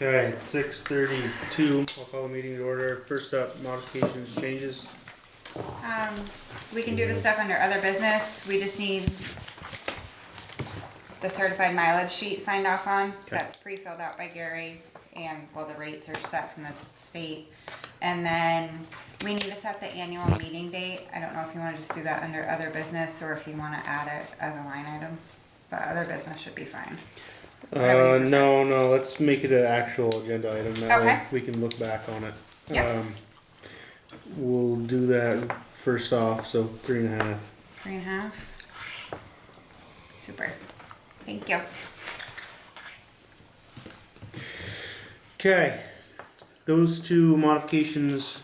Okay, 6:32, I'll call the meeting to order. First up, modifications, changes. We can do the stuff under other business. We just need the certified mileage sheet signed off on. Okay. That's pre-filled out by Gary, and well, the rates are set from the state. And then we need to set the annual meeting date. I don't know if you wanna just do that under other business or if you wanna add it as a line item, but other business should be fine. Whatever you prefer. No, let's make it an actual agenda item, that way Okay. we can look back on it. Yep. We'll do that first off, so 3.5. 3.5. Super. Thank you. Okay, those two modifications,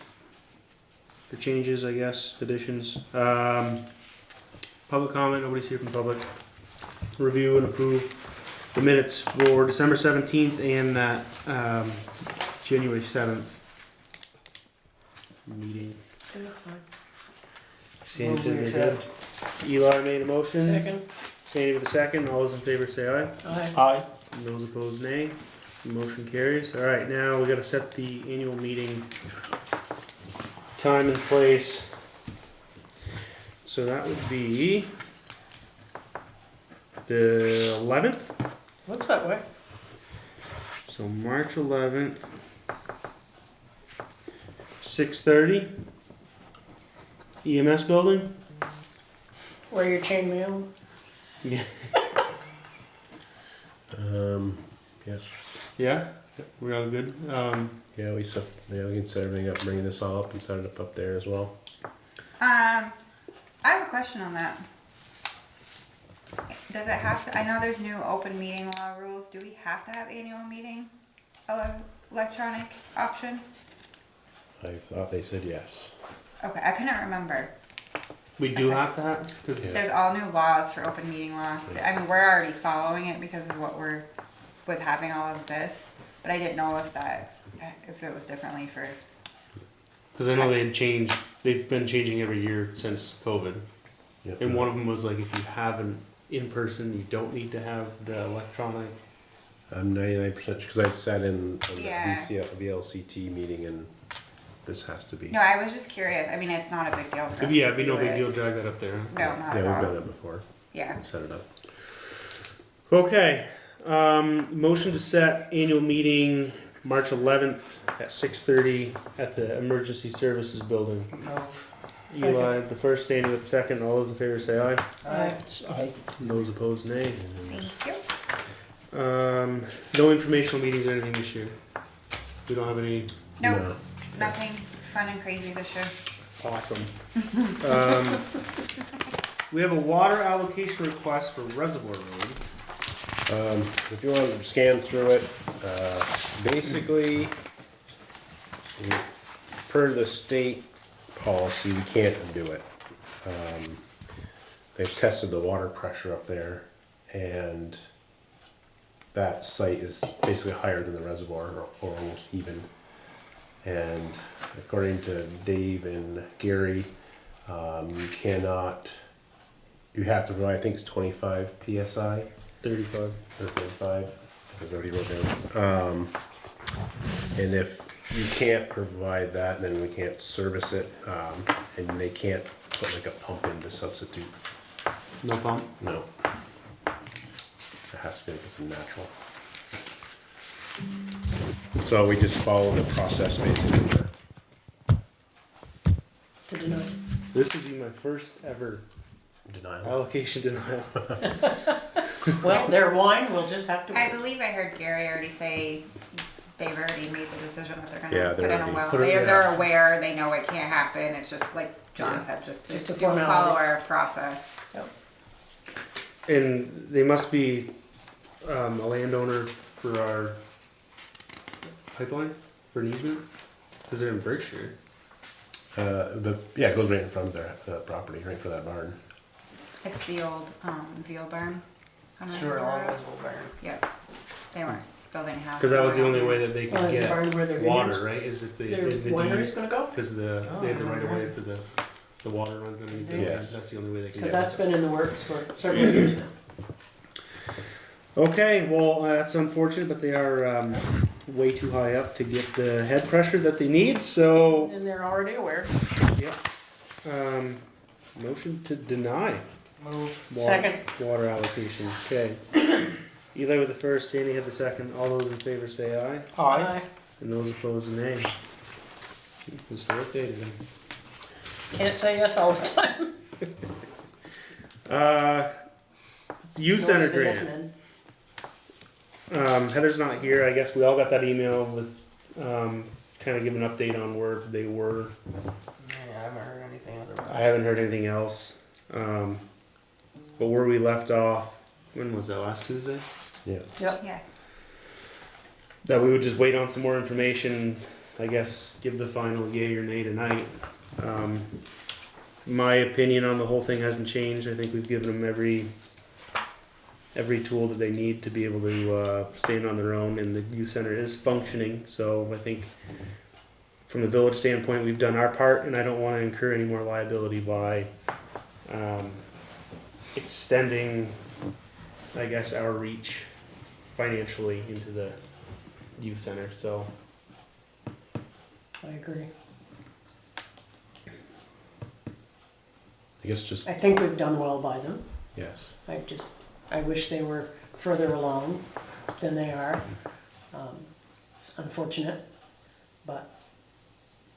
the changes, I guess, additions. Public comment, nobody's here from public. Review and approve the minutes for December 17th and that January 7th meeting. They look fine. Sandy said Move we they're good. Eli made a motion. Second. Sandy with a second. All those in favor say aye. Aye. Aye. Those opposed, nay. Motion carries. All right, now we got to set the annual meeting time and place. So that would be the 11th. Looks that way. So March 11th, 6:30. EMS building. Wear your chainmail. Yeah. Yeah. Yeah. We're all good. Yeah, we can set everything up, bring this all up and set it up there as well. I have a question on that. Does it have to, I know there's new open meeting law rules. Do we have to have annual meeting electronic option? I thought they said yes. Okay, I couldn't remember. We do have to have. 'Cause Yeah. There's all new laws for open meeting law. I mean, we're already following it because of what we're, with having all of this. But I didn't know if it was differently for, Because I know they had changed, they've been changing every year since COVID. Yep. And one of them was like, if you have an in-person, you don't need to have the electronic. I'm 99% because I sat in on the Yeah. VLCT meeting and this has to be. no, I was just curious. I mean, it's not a big deal for us Yeah, to it'd be no do big it. deal, drag that up there. No, not Yeah, at we've all. done it before. Yeah. Set it up. Okay, motion to set annual meeting March 11th at 6:30 at the Emergency Services Building. Move. Eli, the first, Sandy with the second. All those in favor say aye. Aye. Aye. Those opposed, nay. Thank you. No informational meetings or anything this year. We don't have any. Nope, No. nothing fun and crazy this year. Awesome. We have a water allocation request for Reservoir Road. If you want to scan through it, basically, per the state policy, we can't undo it. They've tested the water pressure up there, and that site is basically higher than the reservoir, or almost even. And according to Dave and Gary, you have to provide, I think it's 25 PSI. 35. Or 35, is what he wrote down. And if you can't provide that, then we can't service it, and they can't put like a pump in to substitute. No pump. No. It has to be, it's natural. So we just follow the process basically. To deny. This would be my first ever Denial. allocation denial. Well, their wine, we'll just have to I wait. believe I heard Gary already say they've already made the decision that they're Yeah, gonna put they're in a already- well. Put it- They're aware, they know it can't happen. It's just like John said, just Just to a formality. follow our process. Yep. And they must be a landowner for our pipeline, for an easement, because they're in Berkshire. It goes right in front of their property, right for that barn. It's the old veal barn. Stuart Longwell's old barn. Yep. They weren't building a house. Because that was the only way that they Oh, could is the get barn where their water, right? Is if they Their in the winery's gonna go? because they had the right of way for the water runs underneath. the Yes. land. That's the only way they can. Because get that's been in the works for several years now. Okay, well, that's unfortunate, but they are way too high up to get the head pressure that they need, so, And they're already aware. yeah. Motion to deny Move. Second. water allocation, okay. Eli with the first, Sandy had the second, all those in favor say aye, Aye. and those opposed nay. Historic day today. Can't say yes all the time. It's youth center Nor say yes, grant. men. Heather's not here. I guess we all got that email with kind of giving an update on where they were. Yeah, I haven't heard anything otherwise. I haven't heard anything else. But where we left off, when was that? Last Tuesday? Yeah. Yep. Yes. That we would just wait on some more information. I guess give the final yay or nay tonight. My opinion on the whole thing hasn't changed. I think we've given them every tool that they need to be able to stand on their own, and the youth center is functioning. So I think from the village standpoint, we've done our part, and I don't want to incur any more liability by extending, I guess, our reach financially into the youth center. So I agree. I guess just, I think we've done well by them. yes. I wish they were further along than they are. It's unfortunate, but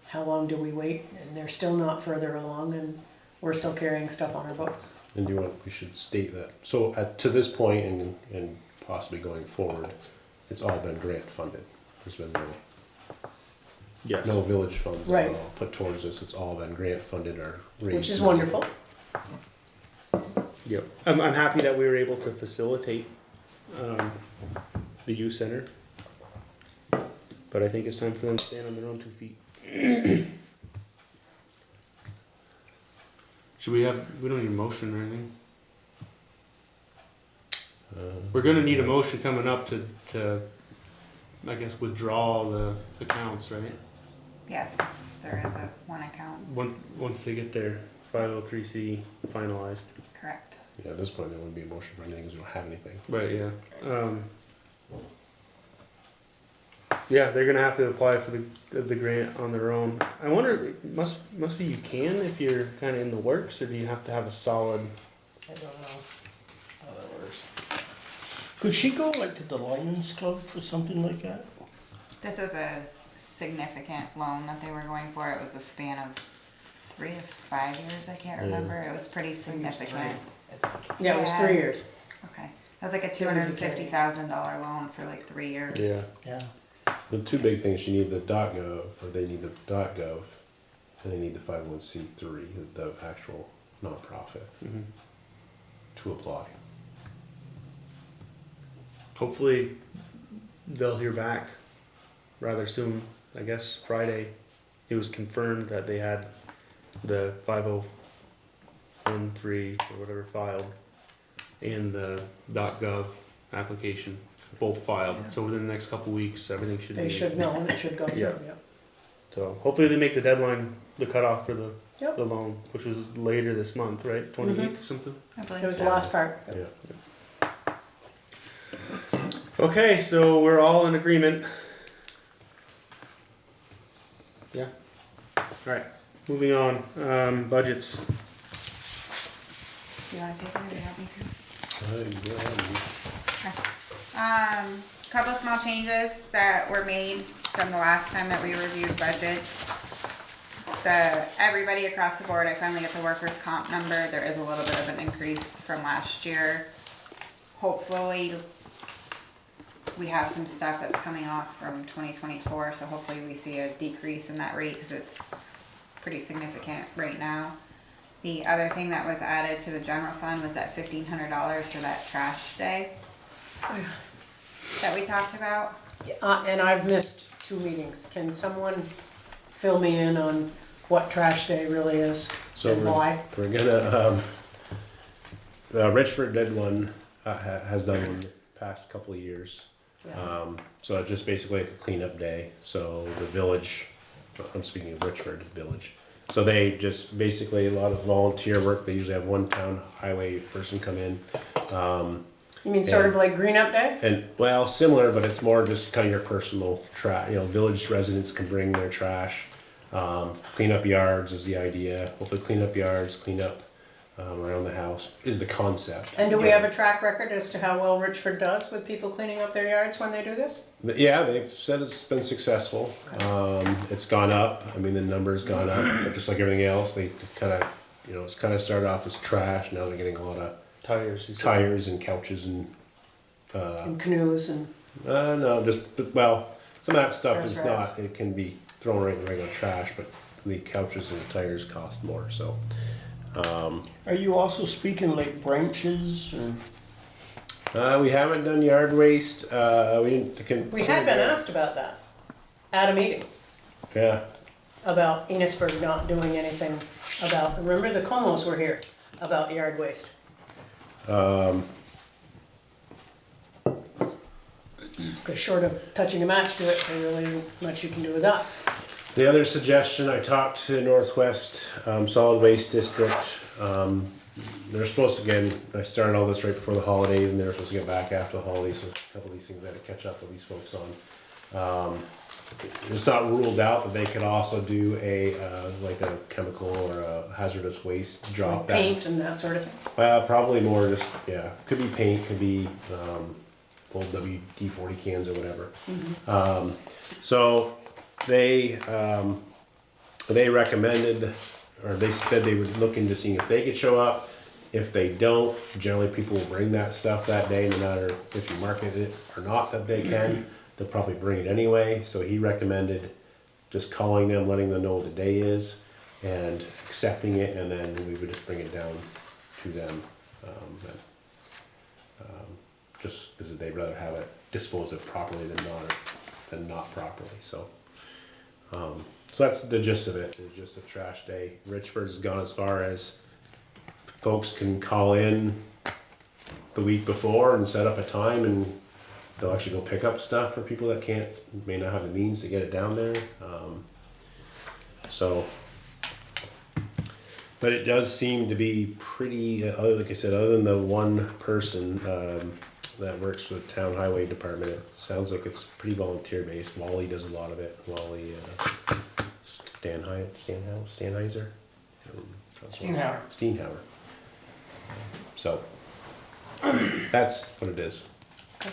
how long do we wait? And they're still not further along, and we're still carrying stuff on our books. And we should state that. So to this point and possibly going forward, it's all been grant funded. There's been yes. no village funds Right. at all put towards this. It's all been grant funded or Which raised is money. wonderful. Yep. I'm happy that we were able to facilitate the youth center, but I think it's time for them to stand on their own 2 feet. Should we have? We don't need a motion or anything. We're gonna need a motion coming up to I guess withdraw the accounts, right? Yes, 'cause there is a one account, Once they get their 503C finalized. correct. Yeah, at this point, there wouldn't be a motion for anything because we don't have anything. Right, yeah. Yeah, they're gonna have to apply for the grant on their own. I wonder, it must be you can if you're kind of in the works, or do you have to have a solid? I don't know how that works. Could she go like to the Lions Club or something like that? This was a significant loan that they were going for. It was the span of 3 to 5 years. I can't remember. It was pretty I think it's significant. three, I think. Yeah, it was Yeah. 3 years. Okay. It was like a $250,000 loan for like 3 years. Yeah. Yeah. The two big things, you need the .gov, or they need the .gov, and they need the 501c3, the actual nonprofit, Mm-hmm. to apply. Hopefully, they'll hear back rather soon. I guess Friday, it was confirmed that they had the 5013 or whatever filed, and the .gov application both filed. Yeah. So within the next couple weeks, everything should They be. should know, and it should go through, Yeah. yeah. So hopefully they make the deadline, the cutoff for the Yep. the loan, which was later this month, right? 28th or something. I believe It was the so. last part. Yeah. Okay, so we're all in agreement. Yeah. All right. Moving on. Budgets. Do you want to take it or do you want me to? Yeah. Couple small changes that were made from the last time that we reviewed budgets. Everybody across the board, I finally got the workers' comp number. There is a little bit of an increase from last year. Hopefully, we have some stuff that's coming off from 2024, so hopefully we see a decrease in that rate because it's pretty significant right now. The other thing that was added to the general fund was that $1,500 for that trash day that we talked about. And I've missed 2 meetings. Can someone fill me in on what trash day really is So and why? we're gonna, Richford did one, has done one the past couple of years. Yeah. So it's just basically like a cleanup day. So the village, I'm speaking of Richford Village. So they just basically a lot of volunteer work. They usually have one town highway person come in. You mean sort of like Green Up Day? And, well, similar, but it's more just kind of your personal trash, village residents can bring their trash. Clean up yards is the idea. Hopefully clean up yards, clean up, around the house is the concept. And do we have a track record as to how well Richford does with people cleaning up their yards when they do this? But yeah, they've said it's been successful. It's gone up. I mean, the number's gone up, but just like everything else, they kind of, it's kind of started off as trash. Now they're getting a lot of Tires. you said. tires and couches and, And canoes and, no, well, some of that stuff That's is right. not, it can be thrown right in the regular trash, but the couches and the tires cost more, so. Are you also speaking like branches or? We haven't done yard waste, we didn't. we had been asked about that at a meeting, Yeah, about Enosburg not doing anything about, remember the Comos were here about yard waste. Because short of touching a match to it, there really isn't much you can do with that. the other suggestion, I talked to Northwest, Solid Waste District, they're supposed to, again, I started all this right before the holidays, and they were supposed to get back after the holidays, so there's a couple of these things I had to catch up with these folks on. It's not ruled out that they could also do like a chemical or a hazardous waste drop Like that. paint and that sort of thing. Probably more just, yeah, could be paint, could be, old WD-40 cans or whatever. So they recommended, or they said they were looking to see if they could show up. If they don't, generally people will bring that stuff that day, no matter if you market it or not that they can. They'll probably bring it anyway. So he recommended just calling them, letting them know what the day is, and accepting it, and then we would just bring it down to them. Just because they'd rather have it disposed of properly than not properly. So, so that's the gist of it. It's just a trash day. Richford's gone as far as folks can call in the week before and set up a time, and they'll actually go pick up stuff for people that may not have the means to get it down there. But it does seem to be pretty, like I said, other than the one person that works for the town highway department, it sounds like it's pretty volunteer based. Wally does a lot of it. Wally, Stanheiser? Steenhauer. Steenhauer. So, that's what it is. So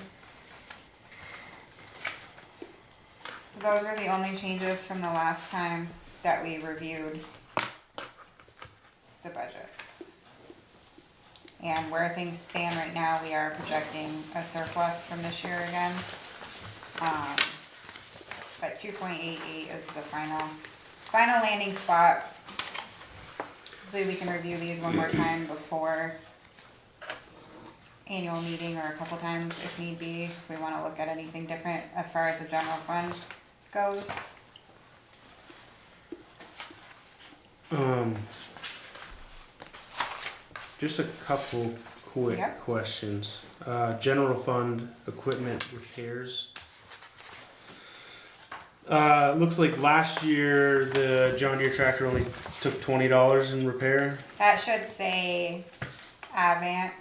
those were the only changes from the last time that we reviewed the budgets. And where things stand right now, we are projecting a surplus from this year again. But 2.88 is the final landing spot. So we can review these one more time before annual meeting, or a couple times if need be, if we wanna look at anything different as far as the general fund goes. Just a couple quick Yep. questions. General fund equipment repairs. Looks like last year the John Deere tractor only took $20 in repair. That should say Avant,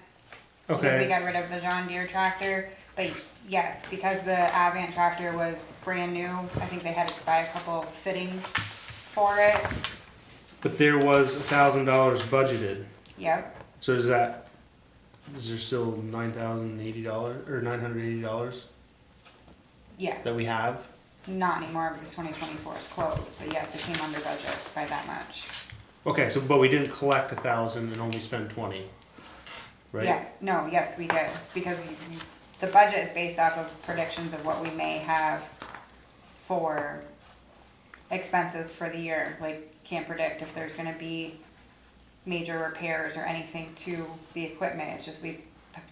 because we Okay, got rid of the John Deere tractor, but yes, because the Avant tractor was brand new, I think they had to buy a couple fittings for it. but there was $1,000 budgeted. Yep, So is there still $9,080 or $980 yes. that we have? Not anymore because 2024 is closed, but yes, it came under budget by that much. Okay, so but we didn't collect 1,000 and only spend 20, right? Yeah, no, yes, we did, because the budget is based off of predictions of what we may have for expenses for the year. Like, can't predict if there's gonna be major repairs or anything to the equipment. It's just we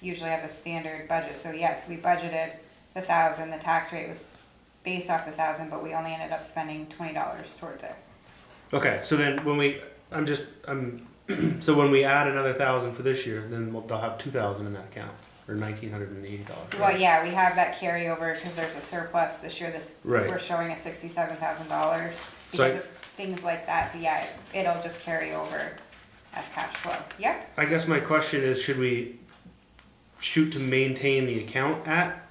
usually have a standard budget. So yes, we budgeted the 1,000. The tax rate was based off the 1,000, but we only ended up spending $20 towards it. Okay, so then so when we add another 1,000 for this year, then they'll have 2,000 in that account, or $1,980. Well, yeah, we have that carryover because there's a surplus this year. Right. We're showing a $67,000 So because of things like that. So yeah, it'll just carry over as cash flow. Yep. I guess my question is, should we shoot to maintain the account at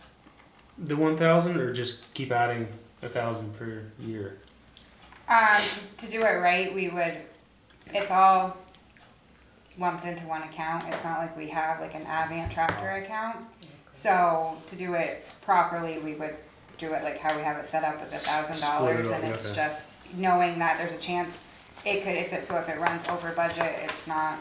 the 1,000, or just keep adding 1,000 per year? To do it right, we would, it's all lumped into one account. It's not like we have like an Avient tractor account. So to do it properly, we would do it like how we have it set up with $1,000, Split it up, and it's okay. just knowing that there's a chance it could, if it runs over budget, it's not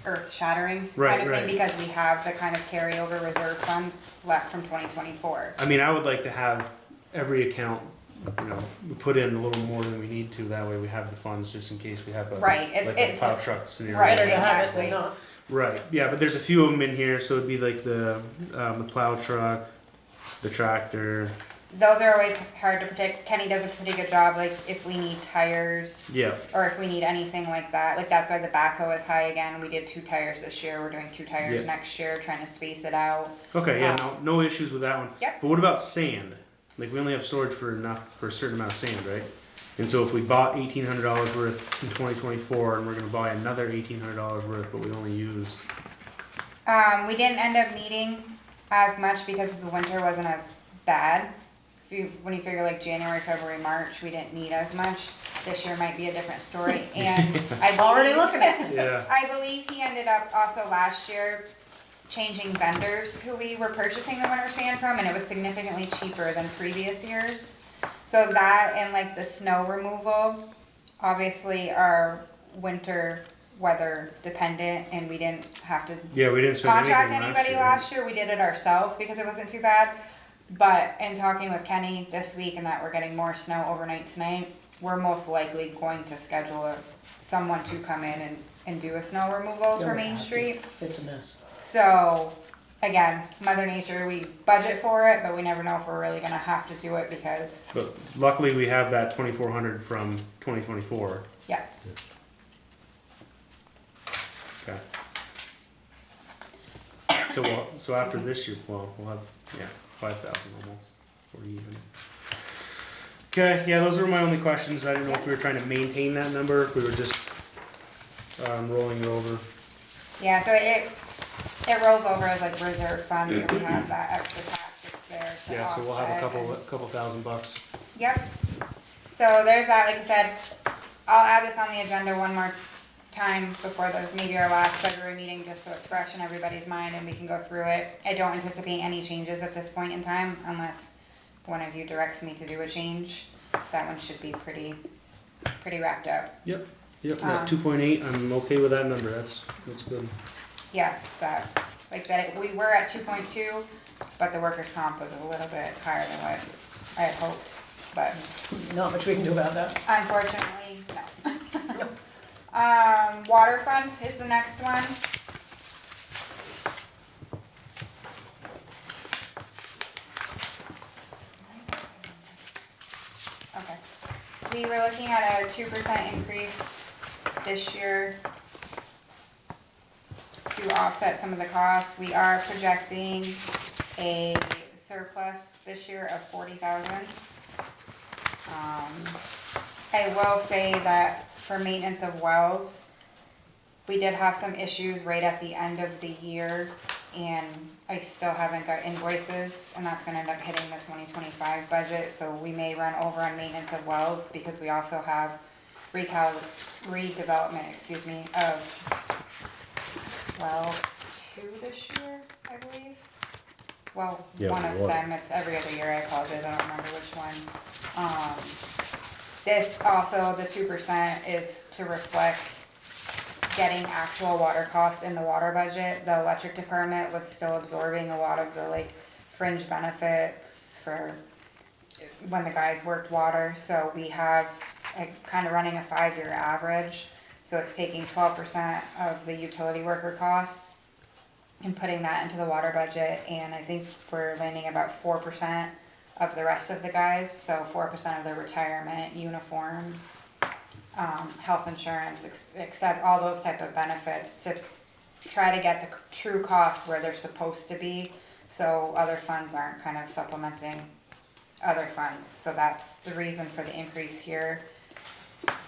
earth shattering Right, kind of right. thing, because we have the kind of carryover reserve funds left from 2024. I mean, I would like to have every account, we put in a little more than we need to. That way we have the funds just in case we have a, Right, like a plow truck scenario. Right, Better to have it exactly. than not. Right, yeah, but there's a few of them in here, so it'd be like the plow truck, the tractor. Those are always hard to predict. Kenny does a pretty good job, like if we need tires, Yeah, or if we need anything like that. Like that's why the backhoe is high again. We did 2 tires this year. We're doing 2 tires Yeah. next year, trying to space it out. okay, yeah, no issues with that one. Yep. But what about sand? Like, we only have storage for a certain amount of sand, right? And so if we bought $1,800 worth in 2024, and we're gonna buy another $1,800 worth, but we only used, We didn't end up needing as much because the winter wasn't as bad. When you figure like January, February, March, we didn't need as much. This year might be a different story. And I Already believe- looking at it. yeah, I believe he ended up also last year changing vendors who we were purchasing the winter sand from, and it was significantly cheaper than previous years. So that and like the snow removal, obviously are winter weather dependent, and we didn't have to yeah, we didn't spend contract anything anybody last year. We did it ourselves because it wasn't too bad. But in talking with Kenny this week and that we're getting more snow overnight tonight, we're most likely going to schedule someone to come in and do a snow removal Yeah, for we Main have to. Street. It's a mess. So again, Mother Nature, we budget for it, but we never know if we're really gonna have to do it because, But luckily, we have that 2,400 from 2024. yes. Okay. So after this year, well, we'll have 5,000 almost, or even. Okay, yeah, those were my only questions. I didn't know if we were trying to maintain that number, if we were just rolling it over. Yeah, so it rolls over as like reserve funds, and we have that extra tax just there to Yeah, so we'll have a offset and- couple $1,000. Yep. So there's that, like I said, I'll add this on the agenda one more time before maybe our last February meeting, just so it's fresh in everybody's mind and we can go through it. I don't anticipate any changes at this point in time unless one of you directs me to do a change. That one should be pretty wrapped up. Yep, that 2.8, I'm okay with that number, that's good. Yes, that, like that, we were at 2.2, but the workers' comp was a little bit higher than what I had hoped, but Not much we can do about that. unfortunately, no. Water fund is the next one. Okay. We were looking at a 2% increase this year to offset some of the costs. We are projecting a surplus this year of 40,000. I will say that for maintenance of wells, we did have some issues right at the end of the year, and I still haven't got invoices, and that's gonna end up hitting the 2025 budget, so we may run over on maintenance of wells, because we also have redevelopment, of well 2 this year, I believe. Well, Yeah, one of one. them, it's every other year, I apologize, I don't remember which one. This also, the 2% is to reflect getting actual water costs in the water budget. The electric department was still absorbing a lot of the like fringe benefits for when the guys worked water, so we have kind of running a 5-year average. So it's taking 12% of the utility worker costs and putting that into the water budget, and I think we're landing about 4% of the rest of the guys, so 4% of their retirement, uniforms, health insurance, except all those type of benefits to try to get the true costs where they're supposed to be, so other funds aren't kind of supplementing other funds. So that's the reason for the increase here.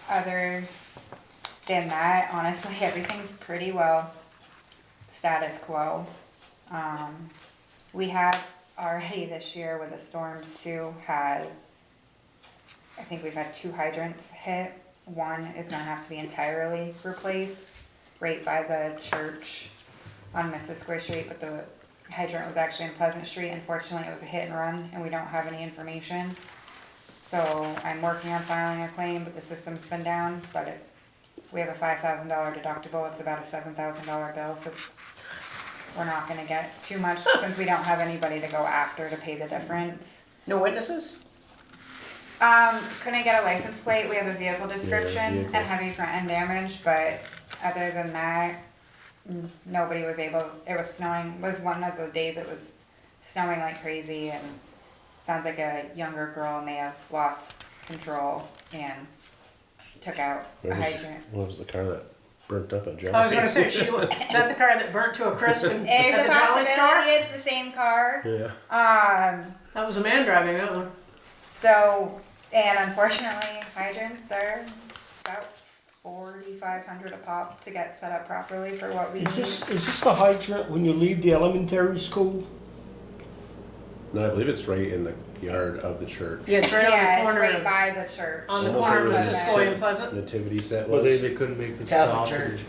Other than that, honestly, everything's pretty well status quo. We have already this year with the storms too had, I think we've had 2 hydrants hit. One is gonna have to be entirely replaced right by the church on Mrs. Square Street, but the hydrant was actually in Pleasant Street. Unfortunately, it was a hit and run and we don't have any information. So I'm working on filing a claim, but the system's been down, but we have a $5,000 deductible. It's about a $7,000 bill, so we're not gonna get too much since we don't have anybody to go after to pay the difference. No witnesses? Couldn't get a license plate. We have a vehicle description vehicle. and heavy front end damage, but other than that, nobody was able, it was snowing, it was one of the days it was snowing like crazy, and sounds like a younger girl may have lost control and took out a hydrant. What was the car that burnt up at John's? I was gonna say, is that the car that burnt to a crisp There's at a the Jolly possibility Store? it's the same car. Yeah. That was a man driving that one. So, and unfortunately, hydrants are about $4,500 a pop to get set up properly for what we need. Is this the hydrant when you leave the elementary school? No, I believe it's right in the yard of the church. Yeah, it's right on the Yeah, corner it's right of, by the church. on the Almost corner of right where the Missisquoi and Pleasant. Nativity set Well, was. they couldn't make this Catholic stop. church.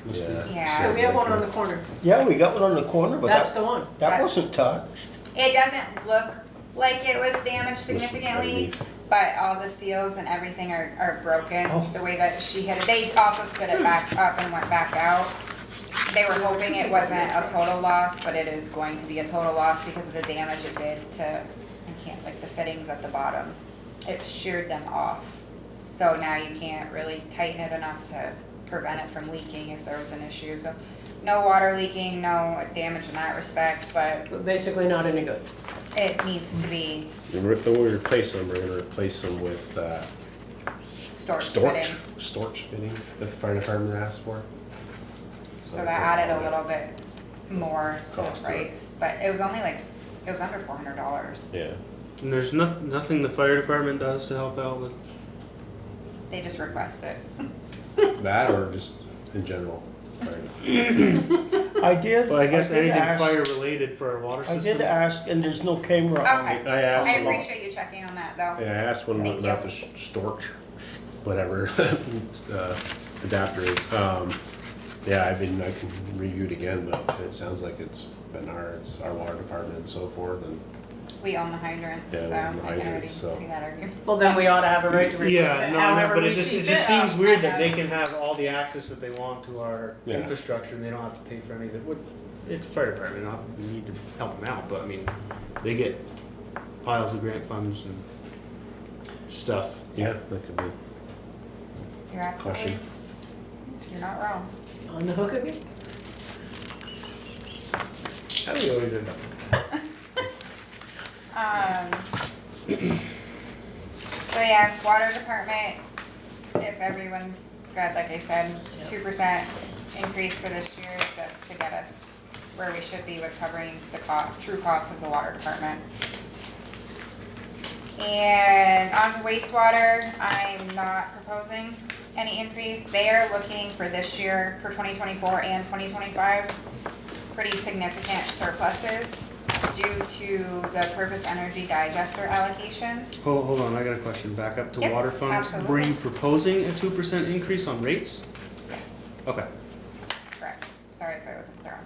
Must be- Yeah. Yeah. We have one on the corner. Yeah, we got one on the corner, but That's the one. that wasn't touched. It doesn't look like it was damaged significantly, underneath. but all the seals and everything are broken, Oh. the way that she hit it. They also stood it back up and went back out. They were hoping it wasn't a total loss, but it is going to be a total loss because of the damage it did to, I can't, like the fittings at the bottom. It sheared them off. So now you can't really tighten it enough to prevent it from leaking if there was an issue. So no water leaking, no damage in that respect, but But basically not any good. it needs to be When we replace them, we're gonna replace them with storage storch fitting. fitting that the fire department asked for. So that added a little bit more to the Cost to it. price, but it was only like, it was under $400. Yeah. And there's nothing the fire department does to help out with. They just request it. That or just in general. I did. Well, I guess did anything ask- fire related for our water I system. did ask, and there's no camera on Okay. it. I asked I them all. appreciate you checking on that though. Yeah, I asked one Thank about you. the storch, whatever adapter is. Yeah, I can review it again, but it sounds like it's our water department and so forth, and We own the hydrant, Yeah, so we own the I can already hydrants, so- see that argument. Well, then we ought to have a right to replace Yeah, it no, however but we it just see seems fit. weird I that know. they can have all the access that they want to our Yeah. infrastructure and they don't have to pay for any of it. It's fire department, we need to help them out, but I mean, they get piles of grant funds and stuff. yeah, that could be. You're absolutely, Caution. you're not wrong. On the hook again? How do we always end up? So yeah, water department, if everyone's good, like I said, 2% increase for this year, just to get us where we should be with covering the true cost of the water department. And on to wastewater, I'm not proposing any increase. They are looking for this year, for 2024 and 2025, pretty significant surpluses due to the Purpose Energy digester allocations. Hold on, I got a question. Back up to Yep, water funds. absolutely. Were you proposing a 2% increase on rates? Yes, Okay. correct. Sorry if I wasn't clear on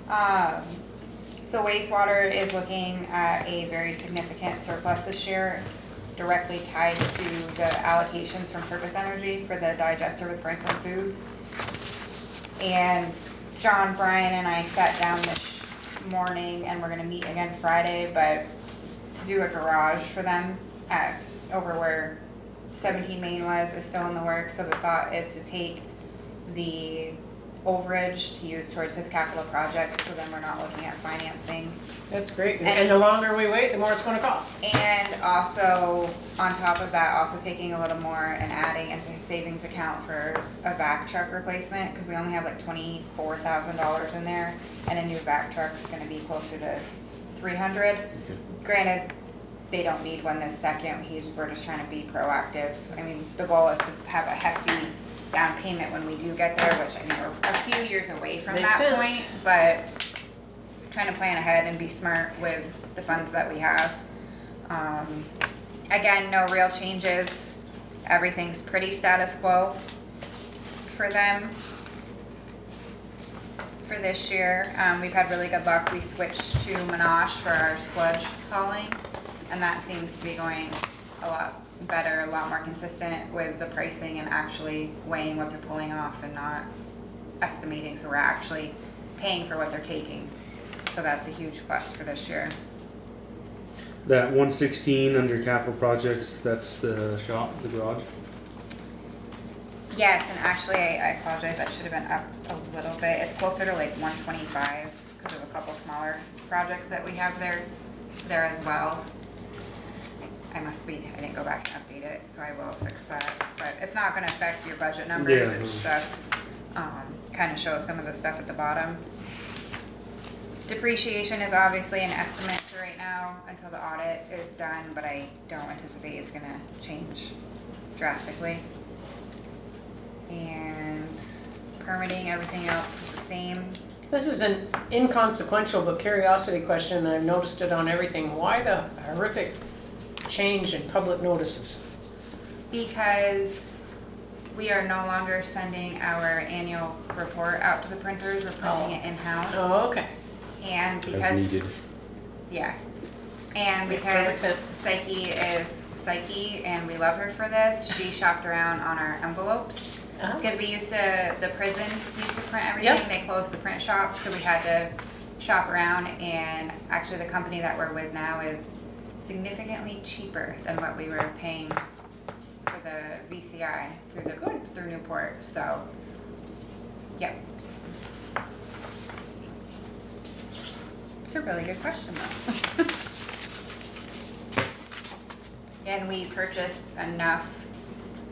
that. So wastewater is looking at a very significant surplus this year, directly tied to the allocations from Purpose Energy for the digester with Franklin Foods. And John, Brian, and I sat down this morning, and we're gonna meet again Friday, but to do a garage for them at, over where 17 Main was, is still in the works. So the thought is to take the overage to use towards his capital projects, so then we're not looking at financing. That's great. And the longer we wait, the more it's gonna cost. And also, on top of that, also taking a little more and adding into his savings account for a vac truck replacement, because we only have like $24,000 in there, and a new vac truck's gonna be closer to 300. Granted, they don't need one this second, we're just trying to be proactive. I mean, the goal is to have a hefty down payment when we do get there, which I know we're a few years away from Makes that sense. point, but trying to plan ahead and be smart with the funds that we have. Again, no real changes. Everything's pretty status quo for them for this year. We've had really good luck. We switched to Monash for our sludge hauling, and that seems to be going a lot better, a lot more consistent with the pricing and actually weighing what they're pulling off and not estimating. So we're actually paying for what they're taking. So that's a huge plus for this year. That 116 under capital projects, that's the shop, the garage. Yes, and actually, I apologize, that should have been up a little bit. It's closer to like 125 because of a couple smaller projects that we have there as well. I didn't go back and update it, so I will fix that. But it's not gonna affect your budget numbers, Yeah. it's just kind of shows some of the stuff at the bottom. Depreciation is obviously an estimate for right now until the audit is done, but I don't anticipate it's gonna change drastically. And permitting, everything else is the same. This is an inconsequential but curiosity question, and I've noticed it on everything. Why the horrific change in public notices? Because we are no longer sending our annual report out to the printers, we're printing it in-house. Oh, okay. And As because, needed. yeah. And Makes because perfect sense. Psyche is Psyche and we love her for this, she shopped around on our envelopes. Uh-huh. Because the prison used to print everything, Yep. they closed the print shop, so we had to shop around, and actually the company that we're with now is significantly cheaper than what we were paying for the VCI through Newport, so, yep. It's a really good question though. And we purchased enough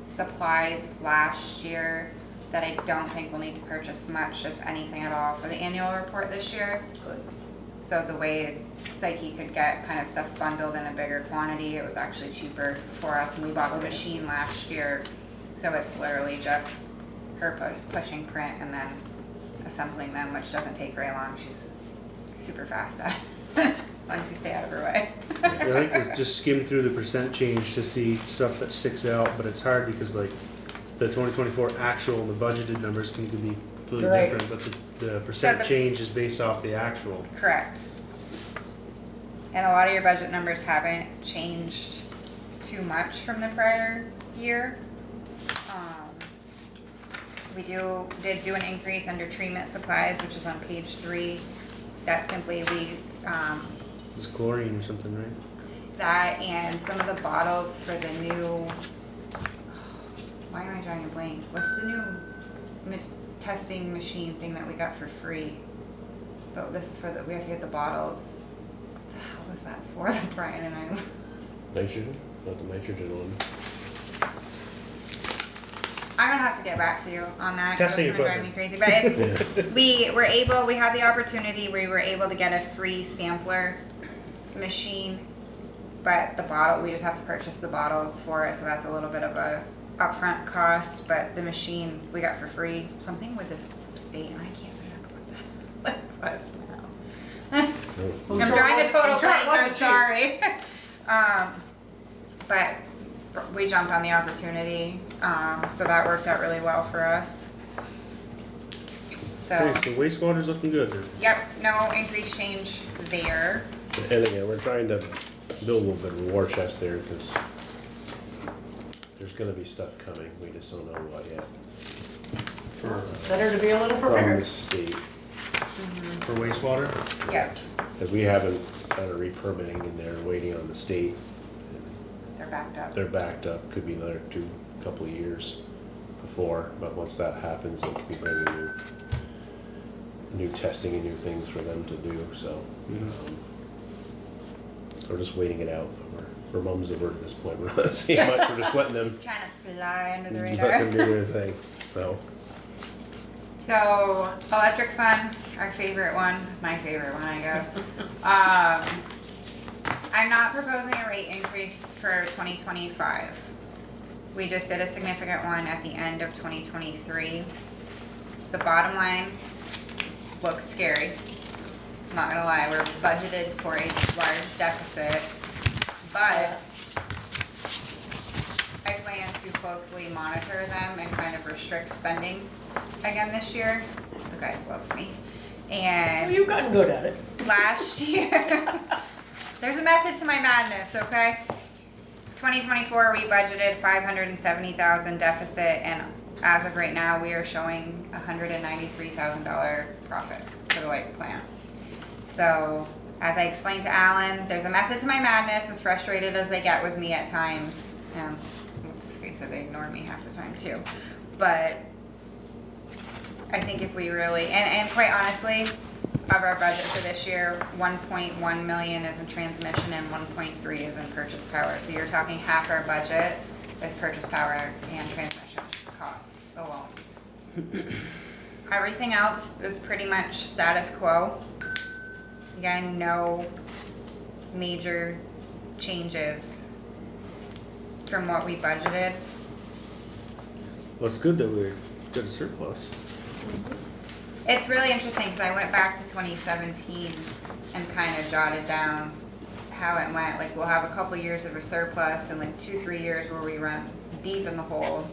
supplies last year that I don't think we'll need to purchase much, if anything at all, for the annual report this year. Good. So the way Psyche could get kind of stuff bundled in a bigger quantity, it was actually cheaper for us, and we bought the machine last year. So it's literally just her pushing print and then assembling them, which doesn't take very long. She's super fast at it, as long as you stay out of her way. I like to just skim through the percent change to see stuff that sticks out, but it's hard because like the 2024 actual and the budgeted numbers can be completely Right. different, but the percent So the- change is based off the actual. Correct. And a lot of your budget numbers haven't changed too much from the prior year. We did do an increase under treatment supplies, which is on page 3. That simply It's chlorine or something, right? that and some of the bottles for the new, why am I drawing a blank? What's the new testing machine thing that we got for free? But this is we have to get the bottles. What the hell was that for that Brian and I? Nitrogen? Not the nitrogen one. I'm gonna have to get back to you on that. 'cause Testing it's gonna drive me crazy. But it's, we had the opportunity, we were able to get a free sampler machine, but the bottle, we just have to purchase the bottles for it, so that's a little bit of a upfront cost, but the machine we got for free, something with the state, and I can't remember what that was now. Oh, I'm drawing a total blank, I'm cheap. sorry. But we jumped on the opportunity, so that worked out really well for us. So, Okay, so wastewater's looking good then. yep, no increase change there. And again, we're trying to build a little bit of a war chest there because there's gonna be stuff coming. We just don't know what yet. Better to be a little From prepared. the state, For wastewater? Yep, because we haven't done a re-permitting and they're waiting on the state. they're backed up. They're backed up, could be another couple of years before, but once that happens, it could be bringing new testing and new things for them to do, so. We're just waiting it out. We're mums over at this point. We're not seeing much. We're just letting them Trying to fly under the let them radar. do their thing. So So, electric fund, our favorite one, my favorite one, I guess. I'm not proposing a rate increase for 2025. We just did a significant one at the end of 2023. The bottom line looks scary. I'm not gonna lie, we're budgeted for a large deficit, but I plan to closely monitor them and kind of restrict spending again this year. The guys love me. Well, And you've gotten good at it. last year, there's a method to my madness, okay? 2024, we budgeted 570,000 deficit, and as of right now, we are showing $193,000 profit for the light plant. So, as I explained to Alan, there's a method to my madness, as frustrated as they get with me at times. Let's face it, they ignore me half the time too. But I think if we really, and quite honestly, of our budget for this year, 1.1 million is in transmission and 1.3 is in purchase power. So you're talking half our budget is purchase power and transmission costs alone. Everything else is pretty much status quo. Again, no major changes from what we budgeted. Well, it's good that we're got a surplus. It's really interesting because I went back to 2017 and kind of jotted down how it went. Like, we'll have a couple years of a surplus and like 2-3 years where we run deep in the hole.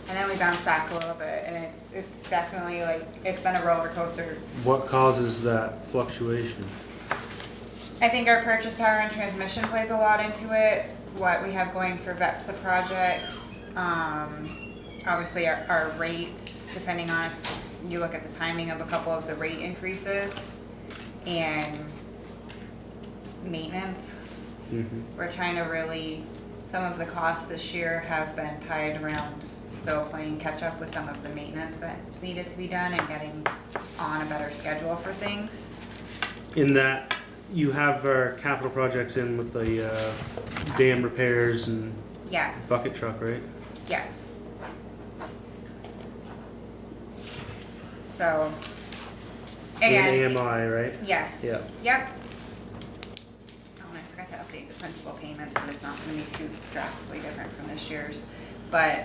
And then we bounce back a little bit, and it's definitely like, it's been a roller coaster. What causes that fluctuation? I think our purchase power and transmission plays a lot into it. What we have going for VEPSA projects, obviously our rates, depending on if you look at the timing of a couple of the rate increases, and maintenance. Mm-hmm. We're trying to really, some of the costs this year have been tied around still playing catch up with some of the maintenance that's needed to be done and getting on a better schedule for things. In that, you have our capital projects in with the dam repairs and Yes. bucket truck, right? Yes. So, again, And AMI, right? yes. Yeah. Yep. Oh, and I forgot to update the principal payments, but it's not gonna be too drastically different from this year's. But,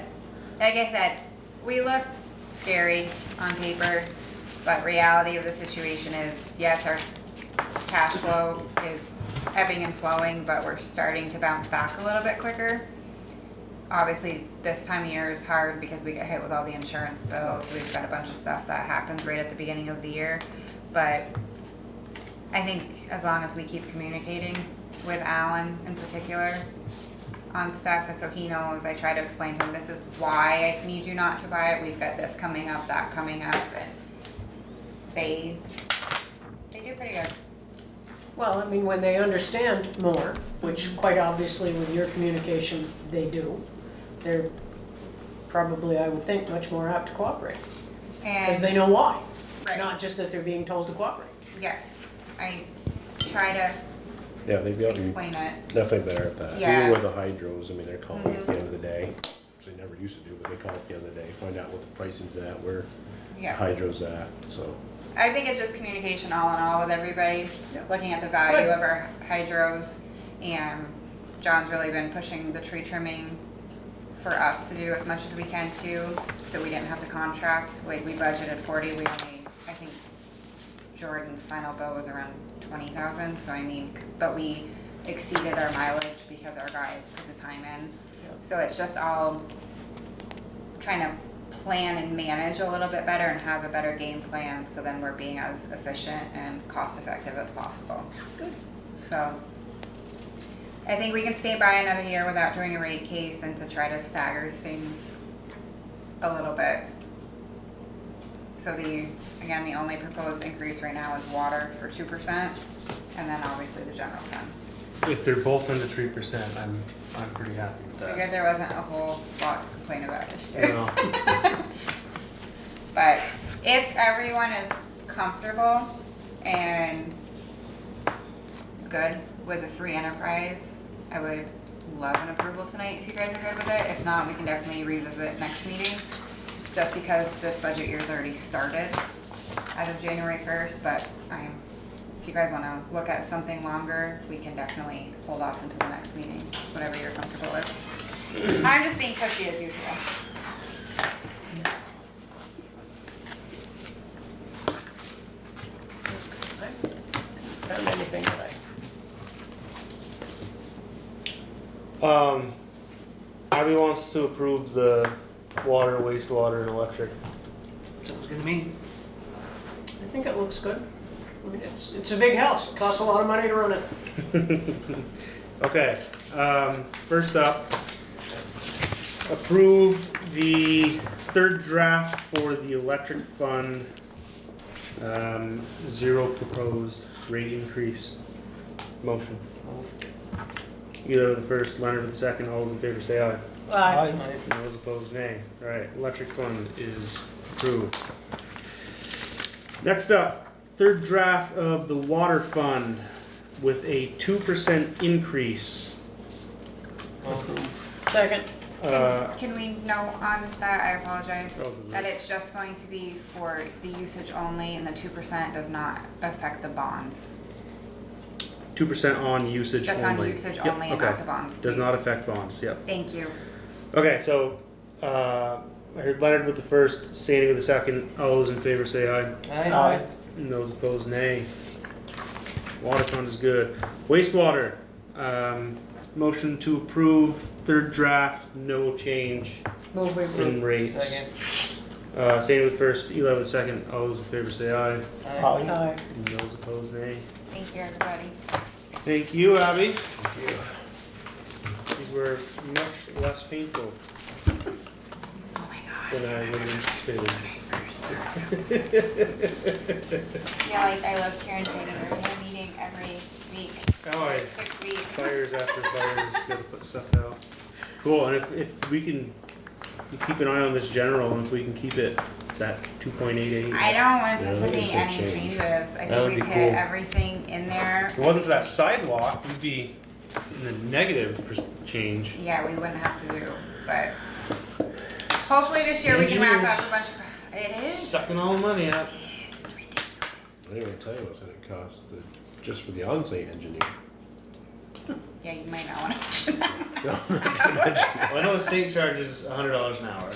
like I said, we look scary on paper, but reality of the situation is, yes, our cash flow is ebbing and flowing, but we're starting to bounce back a little bit quicker. Obviously, this time of year is hard because we get hit with all the insurance bills. We've got a bunch of stuff that happens right at the beginning of the year. But I think as long as we keep communicating with Alan in particular on stuff, so he knows, I try to explain to him, this is why I need you not to buy it. We've got this coming up, that coming up, and they do pretty good. Well, I mean, when they understand more, which quite obviously with your communication, they do, they're probably, I would think, much more apt to cooperate. Because they And, know why. Right. Not just that they're being told to cooperate. yes, I try to Yeah, they've gotten explain it. definitely better at that. Yeah. Even with the hydros, I mean, they're calling at the end of the day, which they never used to do, but they call at the end of the day, find out what the pricing's at, where the Yeah. hydro's at, so. I think it's just communication all in all with everybody, looking at the value good. of our hydros, and John's really been pushing the tree trimming for us to do as much as we can too, so we didn't have to contract. Like, we budgeted 40, we only, I think Jordan's final bill was around 20,000, so I mean, but we exceeded our mileage because our guys put the time in. So it's just all trying to plan and manage a little bit better and have a better game plan, so then we're being as efficient and cost effective as possible. Good. So I think we can stay by another year without doing a rate case, and to try to stagger things a little bit. So again, the only proposed increase right now is water for 2%, and then obviously the general fund. If they're both under 3%, I'm pretty happy with that. Figured there wasn't a whole lot to complain about this year. No. But if everyone is comfortable and good with the 3 enterprise, I would love an approval tonight if you guys are good with it. If not, we can definitely revisit next meeting, just because this budget year's already started as of January 1st, but if you guys wanna look at something longer, we can definitely hold off until the next meeting, whatever you're comfortable with. I'm just being pushy as usual. Found anything that Abby wants to approve the water, wastewater, and electric. Sounds good to me. I think it looks good. I mean, it's a big house, it costs a lot of money to run it. Okay, first up, approve the third draft for the electric fund. Zero proposed rate increase. Motion. Either the first, Leonard with the second, all those in favor say aye. Aye. And those opposed, nay. Alright, electric fund is approved. Next up, third draft of the water fund with a 2% increase. Second. Can we note on that, I apologize, Oh, that it's just going to be for the usage only and the 2% does not affect the bonds. 2% on usage Just only. on usage Yep, only and not okay. the bonds, Does please. not affect bonds, yep. Thank you. Okay, so, I heard Leonard with the first, Sandy with the second, all those in favor say aye. Aye. And those opposed, nay. Water fund is good. Wastewater, motion to approve, third draft, no change Move we approve. in rates. Second. Sandy with first, Eli with second, all those in favor say aye. Aye. Aye. And those opposed, nay. Thank you, everybody. Thank you, Abby. These were much less painful Oh my god. than I would have anticipated. Yeah, like I lived here in January, we had a meeting every week, Oh, like yeah. 6 weeks. Fires after fires, gotta put stuff out. Cool, and if we can keep an eye on this general, and if we can keep it that 2.88. I don't Yeah, anticipate that any is a change. changes. I That think would we've be hit cool. everything in there. If it wasn't for that sidewalk, we'd be in the negative change. Yeah, we wouldn't have to do, but hopefully this year we can wrap Engineers. up a bunch of, it is. Sucking all the money out. It's ridiculous. I didn't even tell you what it costs just for the on-site engineer. Yeah, you might not wanna mention that. Well, I know the state charges $100 an hour.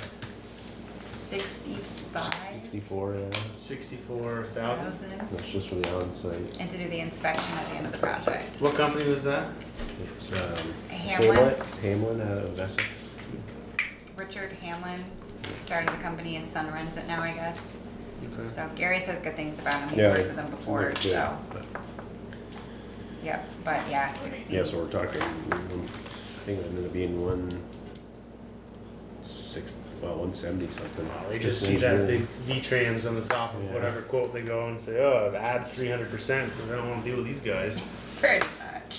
65,000 64, yeah. 64,000. That's just for the on-site. and to do the inspection at the end of the project. What company was that? It's Hamlin, Hamlin out of Essex. Richard Hamlin started the company, his son runs it now, I guess. Okay. So Gary says good things about him, he's Yeah, worked with him before, they're good, so, but- yep, but yeah, 60. Yeah, so we're talking, I think it ended up being 170 something. They just see that big V-Trans on the top of Yeah. whatever quote they go and say, oh, add 300% because I don't want to deal with these guys. Pretty much.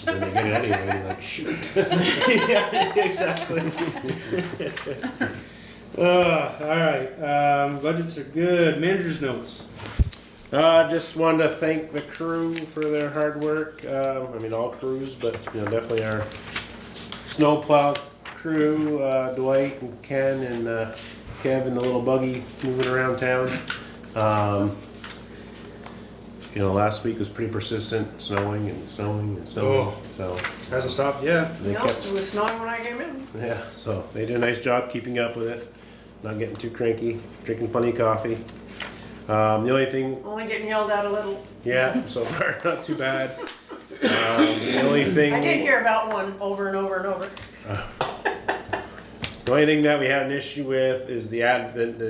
And then they get it anyway, and you're like, shoot. Yeah, exactly. Alright, budgets are good. Manager's notes. Just wanted to thank the crew for their hard work. I mean, all crews, but definitely our snowplow crew, Dwight and Ken and Kev in the little buggy moving around town. Last week was pretty persistent, snowing and snowing and snowing. Oh. So Hasn't stopped yet. they No, kept, it was snowing when I came in. yeah. So they did a nice job keeping up with it, not getting too cranky, drinking plenty of coffee. The only thing Only getting yelled at a little. Yeah, so far not too bad. The only thing, I did hear about one over and over and over. the only thing that we had an issue with is the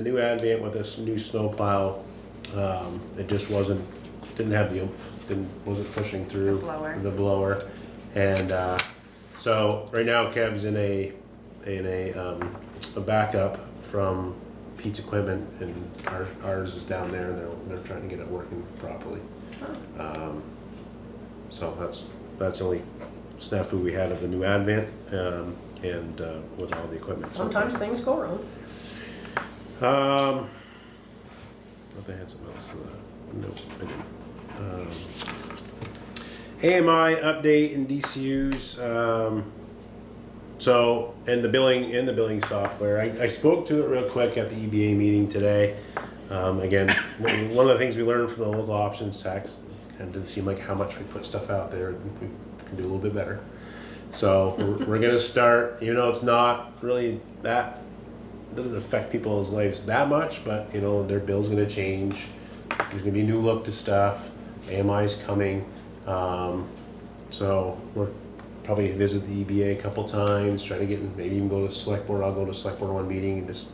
new Advent with this new snowplow. It just didn't have the oomph, wasn't pushing through The blower. the blower. And so right now Kev's in a backup from Pete's equipment, and ours is down there, and they're trying to get it working properly. So that's the only snafu we had of the new Advent, and with all the equipment. Sometimes things go wrong. But they had something else to that. Nope, I didn't. AMI update in DCUs. So, and the billing software. I spoke to it real quick at the EBA meeting today. Again, one of the things we learned from the local options tax, and it didn't seem like how much we put stuff out there, we can do a little bit better. So we're gonna start, even though it's not really that, doesn't affect people's lives that much, but you know, their bill's gonna change. There's gonna be a new look to stuff. AMI's coming. So we're probably visit the EBA a couple times, try to get, maybe even go to select board. I'll go to select board one meeting and just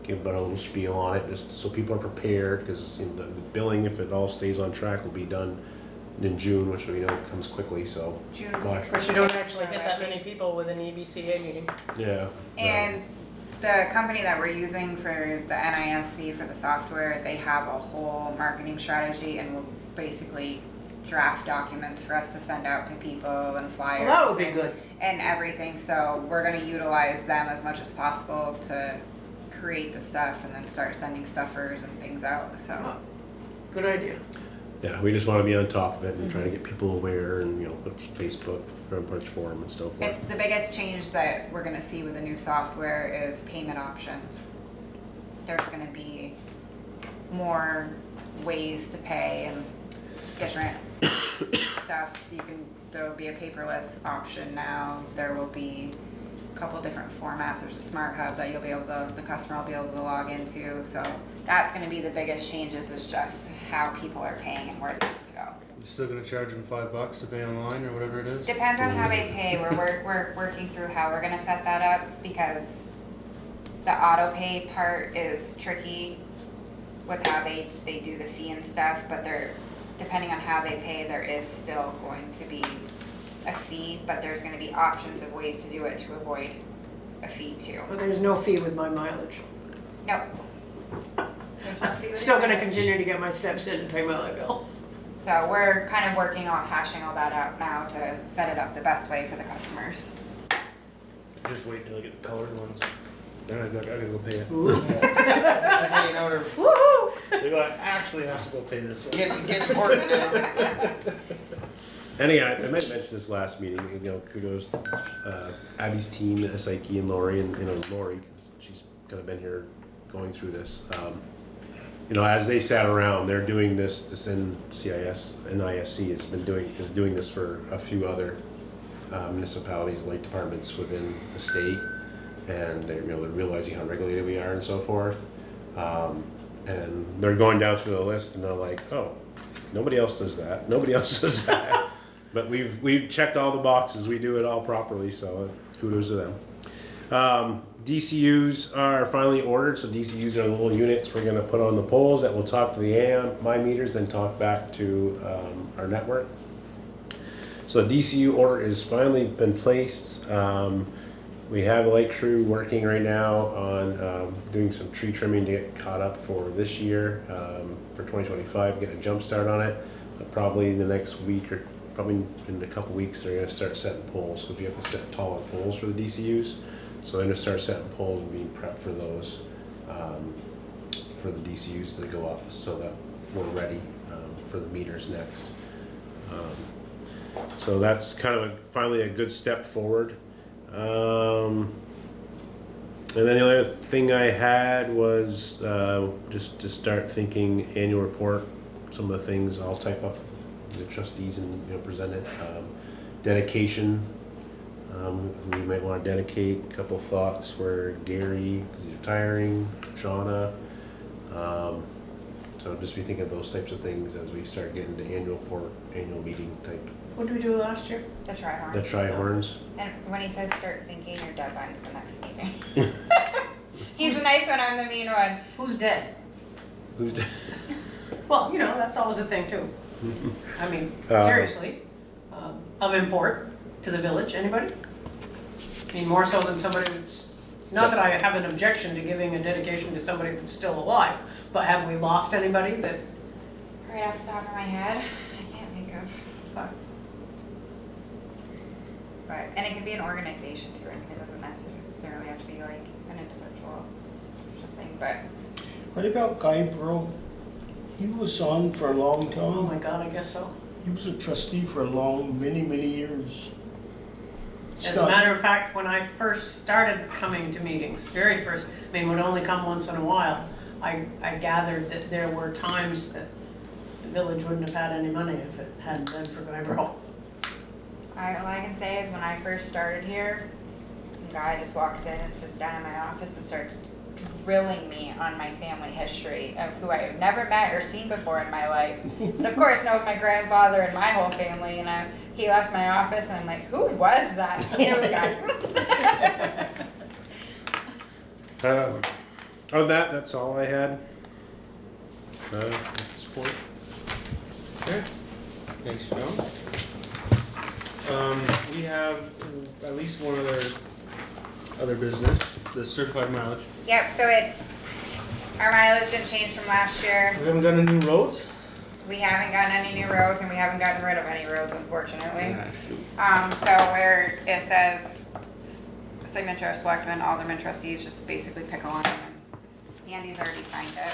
give about a little spiel on it, just so people are prepared, because you know, the billing, if it all stays on track, will be done in June, which we know comes quickly, so. June Well, 6th. But you don't actually get that many people with an EBCA meeting. Yeah. And the company that we're using for the NISC for the software, they have a whole marketing strategy and will basically draft documents for us to send out to people and flyers. Well, that would be good. And everything, so we're gonna utilize them as much as possible to create the stuff and then start sending stuffers and things out, so. Oh, good idea. Yeah, we just want to be on top of it and try to get people aware, and you know, Facebook, front porch forum and so forth. It's the biggest change that we're gonna see with the new software is payment options. There's gonna be more ways to pay and different stuff. There'll be a paperless option now. There will be a couple different formats. There's a smart hub that the customer will be able to log into. So that's gonna be the biggest changes, is just how people are paying and where they need to go. You still gonna charge them $5 to pay online or whatever it is? Depends on how they pay. We're working through how we're gonna set that up, because the auto pay part is tricky with how they do the fee and stuff, but depending on how they pay, there is still going to be a fee, but there's gonna be options of ways to do it to avoid a fee too. But there's no fee with my mileage. No. There's no fee with Still it. gonna continue to get my steps in and pay my light bill. So we're kind of working on hashing all that out now to set it up the best way for the customers. Just wait till I get the colored ones. Then I gotta go pay it. That's how you know they're Woohoo! They go, I actually have to go pay this one. getting important now. And again, I might mention this last meeting, you know, kudos to Abby's team, SIK and Lori, and you know, Lori, because she's kind of been here going through this. You know, as they sat around, they're doing this NISC is doing this for a few other municipalities, light departments within the state, and they're realizing how regulated we are and so forth. And they're going down through the list, and they're like, oh, nobody else does that. Nobody else does that. But we've checked all the boxes. We do it all properly, so kudos to them. DCUs are finally ordered. So DCUs are the little units we're going to put on the poles that will talk to the my meters, then talk back to our network. So the DCU order is finally been placed. We have the light crew working right now on doing some tree trimming to get caught up for this year, for 2025, getting a jump start on it. But probably the next week, or probably in a couple weeks, they're going to start setting poles, because we have to set taller poles for the DCUs. So they're going to start setting poles and being prepped for those, for the DCUs that go up, so that we're ready for the meters next. So that's kind of finally a good step forward. And then the other thing I had was just to start thinking annual report. Some of the things I'll type up the trustees and present it. Dedication. We might want to dedicate a couple thoughts for Gary, because he's retiring. Shauna. So just be thinking of those types of things as we start getting to annual report, annual meeting type. What did we do last year? The tri-horns. The tri-horns. And when he says start thinking, your deadline's the next meeting. He's the nice one, I'm the mean one. Who's dead? Who's the Well, that's always a thing too. I mean, seriously, of import to the village, anybody? I mean, more so than somebody that's, not that I have an objection to giving a dedication to somebody that's still alive, but have we lost anybody that, Right off the top of my head, I can't think of. But, and it could be an organization too, and it doesn't necessarily have to be like an individual or something, but. What about Guy Bro? He was on for a long oh time. my God, I guess so. He was a trustee for many years. As a matter of fact, when I first started coming to meetings, very first, would only come once in a while, I gathered that there were times that the village wouldn't have had any money if it hadn't been for Guy Bro. All I can say is when I first started here, some guy just walks in and sits down in my office and starts drilling me on my family history of who I have never met or seen before in my life. And of course knows my grandfather and my whole family, and he left my office and I'm like, who was that? It was a guy. Oh, that's all I had. At this point. Okay. Thanks, Joe. We have at least one other business, the certified mileage. Yep, so our mileage didn't change from last year. We haven't got any new roads? We haven't gotten any new roads and we haven't gotten rid of any roads, unfortunately. Ah, shoot. So where it says signature of selectmen, aldermen, trustees, just basically pick one. And Andy's already signed it.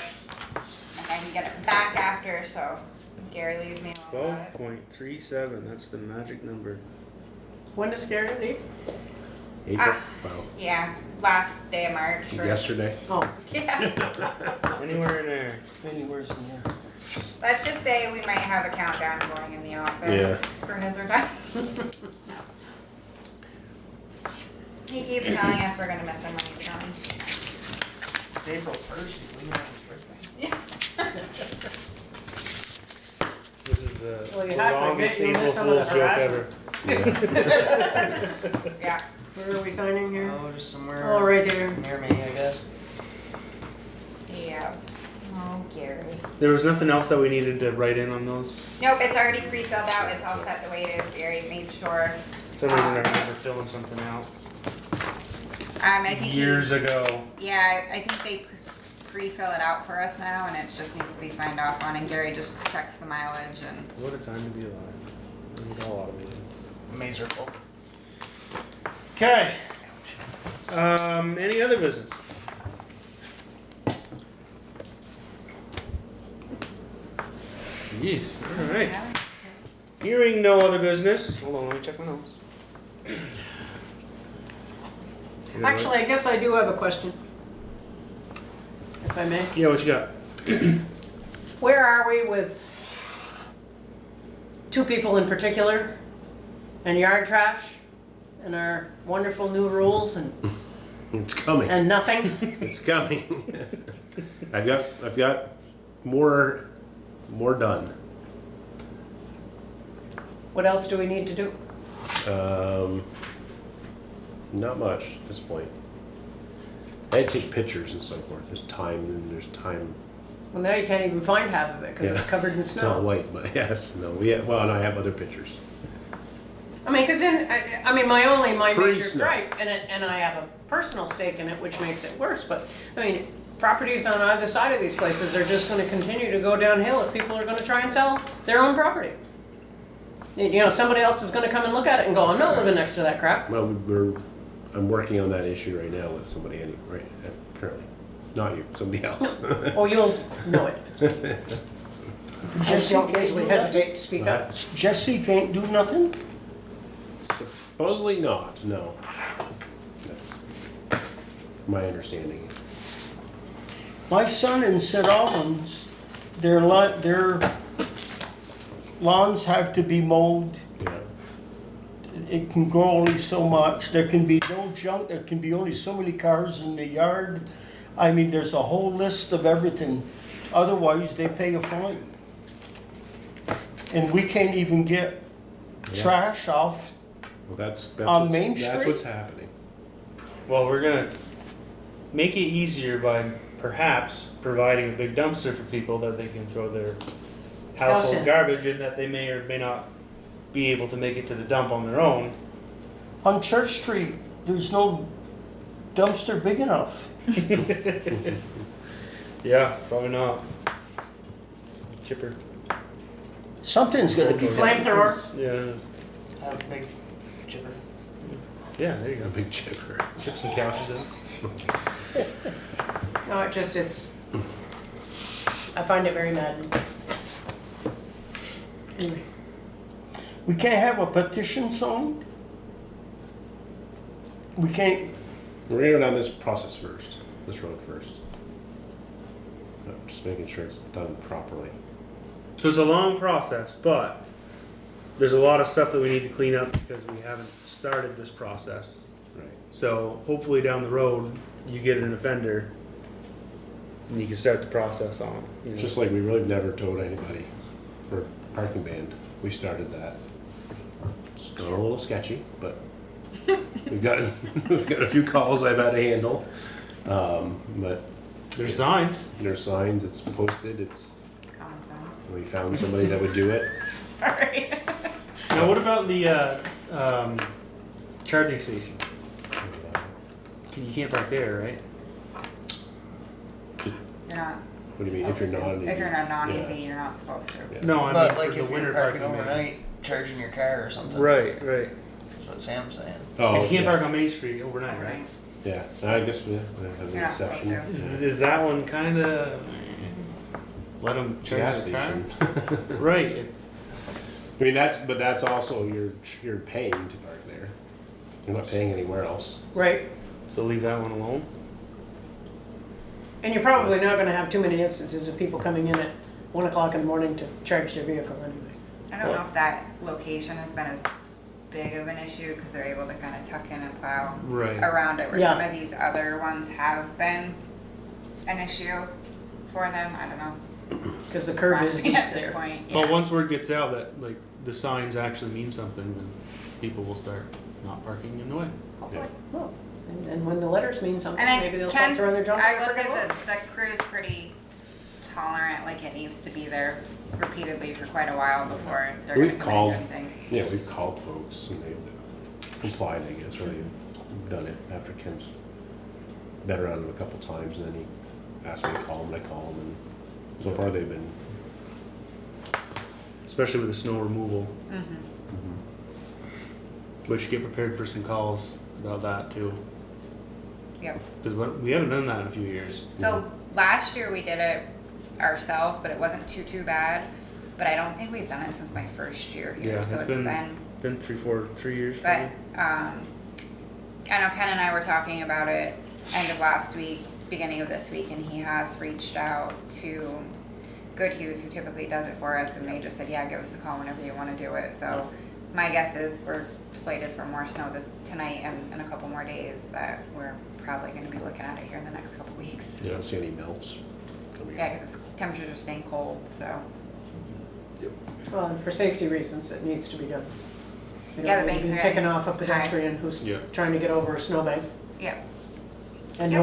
And I can get it back after, so Gary leaves me alone about it. 12.37, that's the magic number. When does Gary leave? April, Ah. wow, Yeah, last day of March. yesterday. Oh, Yeah. Anywhere in there. Anywhere's in there. Let's just say we might have a countdown going in the office for his retirement. He keeps telling us we're gonna miss him when he's gone. It's April 1st, he's leaving us his birthday. This is the Well, you have to longest admit you April missed some of the Fool's joke ever. Yeah. where are we signing here? Oh, just somewhere Oh, right there. near me, I guess. Yeah. Oh, Gary. There was nothing else that we needed to write in on those? Nope, it's already pre-filled out. It's all set the way it is. Gary made sure. For some reason I remember filling something out I think years ago. Yeah, I think they pre-fill it out for us now, and it just needs to be signed off on. And Gary just checks the mileage and. What a time to be alive. It's all automated. Miserable. Okay. Any other business? Yes, alright. Hearing no other business, hold on, let me check my notes. Actually, I guess I do have a question. If I may. Yeah, what you got? Where are we with two people in particular and yard trash and our wonderful new rules It's coming. and nothing? It's coming. I've got more done. What else do we need to do? Not much at this point. I had to take pictures and so forth. There's time. Well, now you can't even find half of it because it's Yeah. covered in It's not snow. white, but yes, no. And I have other pictures. I mean, because my Free major snow. gripe, and I have a personal stake in it, which makes it worse. But I mean, properties on either side of these places are just going to continue to go downhill if people are going to try and sell their own property. You know, somebody else is going to come and look at it and go, "I'm not living next to that crap." Well, I'm working on that issue right now with somebody currently. Not you, somebody else. Oh, you'll know it. If it's me. I Jesse don't can't usually do hesitate to speak up. nothing? Jesse can't do nothing? Supposedly not, no. That's my understanding. My son in St. Albans, their lawns have to be mowed. Yeah. It can go only so much. There can be no junk. There can be only so many cars in the yard. I mean, there's a whole list of everything. Otherwise, they pay a fine. And we can't even get Yeah. trash off. Well, that's On Main That's Street? what's happening. Well, we're gonna make it easier by perhaps providing a big dumpster for people that they can throw their household in. garbage in that they may or may not be able to make it to the dump on their own. On Church Street, there's no dumpster big enough. Yeah, probably not. Chipper. Something's gotta be done. Flamethrower. Yeah. Have a big chipper. Yeah, there you A go. big chipper. Chip some couches in. No, I find it very maddening. Anyway. We can't have a petition signed? We can't, We're gonna go down this process first, this road first. Just making sure it's done properly. So it's a long process, but there's a lot of stuff that we need to clean up because we haven't started this process. Right. So hopefully down the road, you get an offender and you can start the process on it. You know? Just like we really never told anybody for parking ban. We started that. It's gone a little sketchy, but we've got a few calls I've had to handle. But There's signs. there's signs. It's posted. It's Common sense. we found somebody that would do it. Sorry. Now what about the charging station? You can't park there, right? You're not. What do you mean? If you're not, If you're not non-EV, Yeah. you're not supposed to. Yeah. No, I But mean like for the if winter you're parking parking. ban. overnight, charging your car or something. Right, right. That's what Sam's saying. Oh, But you can't yeah. park on Main Street overnight, right? Yeah, I guess we have an You're not supposed exception. to. Is that one kind of let them It's a gas charge their car? station. Right. It, I mean, that's also you're paying to park there. You're not paying anywhere else. Right, so leave that one alone. and you're probably not gonna have too many instances of people coming in at 1 o'clock in the morning to charge their vehicle anyway. I don't know if that location has been as big of an issue because they're able to kind of tuck in and plow Right. around it, where Yeah. some of these other ones have been an issue for them. I don't know. Cause the curb is Honestly, deep at this there. point. But Yeah. once word gets out that like the signs actually mean something, then people will start not parking in the way. Hopefully. Well, and when the letters mean something, And maybe then they'll start Ken's, throwing their junk I and will say forget about it. the crew's pretty tolerant, like it needs to be there repeatedly for quite a while before they're We've gonna come called- in and anything. Yeah, we've called folks and they've complied, I guess, or they've done it after Ken's been around him a couple times, and then he asked me to call him, and I call him, and so far they've been. Especially with the snow removal. Mm-hmm. We should get prepared for some calls about that too. Yep. Because we haven't done that in a few years. So last year we did it ourselves, but it wasn't too bad. But I don't think we've done it since my first year here. Yeah, So it's it's been- been. Been 3 years. But probably. I know Ken and I were talking about it end of last week, beginning of this week, and he has reached out to Good Hughes, who typically does it for us, and they just said, yeah, give us a call whenever you want to do it. So my guess is we're slated for more snow tonight and in a couple more days, that we're probably going to be looking at it here in the next couple weeks. You don't see any melts coming Yeah, because temperatures are staying cold, so. Well, and for safety reasons, it needs to be done. You Yeah, don't the need to be banks are picking in off a pedestrian who's Yeah. trying to get over a snowbank, Yeah. and Yep.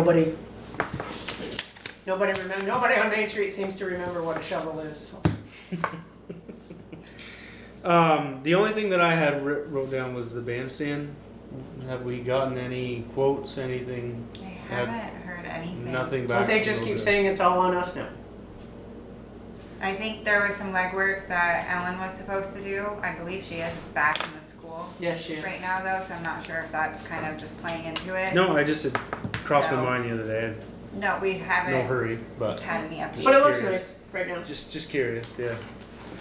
nobody on Main Street seems to remember what a shovel is, so. The only thing that I had wrote down was the bandstand. Have we gotten any quotes, anything? I haven't heard anything. Nothing back. Don't they from just those keep guys? saying it's all on us now? I think there was some legwork that Ellen was supposed to do. I believe she is back in the school Yes, she is. right now though, so I'm not sure if that's kind of just playing into it. No, I just it crossed my So- mind the other day. No, we I had haven't no hurry, but had any updates. But it looks curious. nice right now. just curious. Yeah.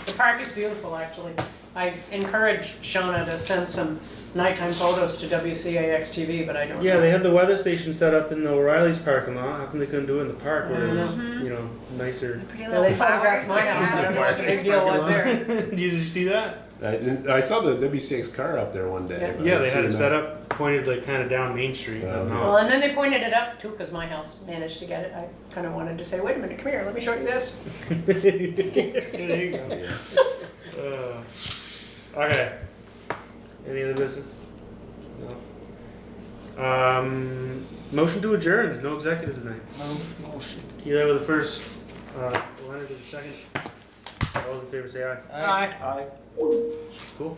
The park is beautiful, actually. I encouraged Shauna to send some nighttime photos to WCAX TV, but I don't. Yeah, they had the weather station set up in the O'Reilly's parking lot. How come they couldn't do it in the park where Mhm. you know nicer? The pretty Yeah, little they photographed flowers my that house. they I don't know have. what the big deal was there. Did you see that? I saw the WCX car up there one day. Yeah. but I Yeah, haven't they had seen it set up pointed like kind of down Main Street. But Oh, not. Well, and then they pointed it up too, because my house managed to get it. I kind of wanted to say, wait a minute, come here, let me show you this. There you go. Okay. Any other business? No. Motion to adjourn. There's no executive tonight. Motion. Eli with the first, Leonard with the second. All those in favor say aye. Aye. Aye. Cool.